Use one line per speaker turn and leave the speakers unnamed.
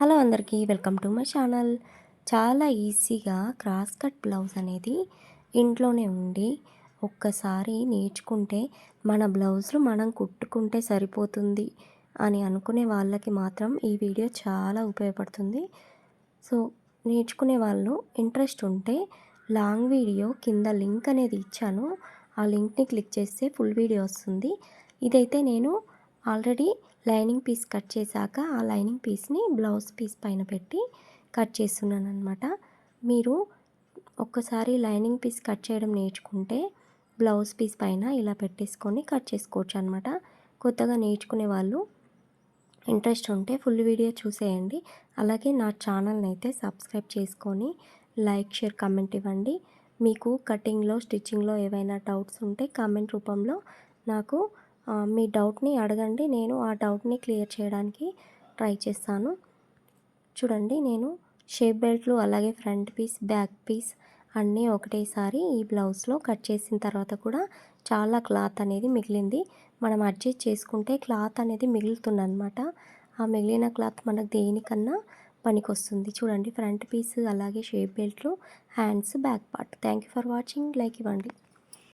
Hello అందరికీ welcome to my channel. చాలా ఈజీగా క్రాస్ కట్ బ్లౌజ్ అనేది ఇంట్లోనే ఉండి ఒక్కసారి నేర్చుకుంటే మన బ్లౌజులు మనం కుట్టుకుంటే సరిపోతుంది అని అనుకునే వాళ్ళకి మాత్రం ఈ వీడియో చాలా ఉపయోగపడుతుంది. సో నేర్చుకునే వాళ్ళు ఇంట్రెస్ట్ ఉంటే లాంగ్ వీడియో కింద లింక్ అనేది ఇచ్చాను. ఆ లింక్ని క్లిక్ చేస్తే ఫుల్ వీడియో వస్తుంది. ఇదైతే నేను ఆల్రెడీ లైనింగ్ పీస్ కట్ చేశాక ఆ లైనింగ్ పీస్ని బ్లౌజ్ పీస్ పైన పెట్టి కట్ చేస్తున్నాను అనమాట. మీరు ఒక్కసారి లైనింగ్ పీస్ కట్ చేయడం నేర్చుకుంటే బ్లౌజ్ పీస్ పైన ఇలా పెట్టేసుకొని కట్ చేసుకోవచ్చు అనమాట. కొత్తగా నేర్చుకునే వాళ్ళు ఇంట్రెస్ట్ ఉంటే ఫుల్ వీడియో చూసేయండి. అలాగే నా ఛానల్ని అయితే సబ్స్క్రైబ్ చేసుకొని లైక్, షేర్, కామెంట్ ఇవ్వండి. మీకు కటింగ్లో, స్టిచ్చింగ్లో ఏవైనా డౌట్స్ ఉంటే కామెంట్ రూపంలో నాకు మీ డౌట్ని అడగండి. నేను ఆ డౌట్ని క్లియర్ చేయడానికి ట్రై చేస్తాను. చూడండి, నేను షేప్ బెల్ట్లు అలాగే ఫ్రంట్ పీస్, బ్యాక్ పీస్ అన్నీ ఒకటేసారి ఈ బ్లౌజ్లో కట్ చేసిన తర్వాత కూడా చాలా క్లాత్ అనేది మిగిలింది. మనం అడ్జస్ట్ చేసుకుంటే క్లాత్ అనేది మిగులుతుందన్నమాట. ఆ మిగిలిన క్లాత్ మనకు దేనికన్నా పనికొస్తుంది. చూడండి, ఫ్రంట్ పీస్ అలాగే షేప్ బెల్ట్లు, hands, back part. Thank you for watching. Like ఇవ్వండి.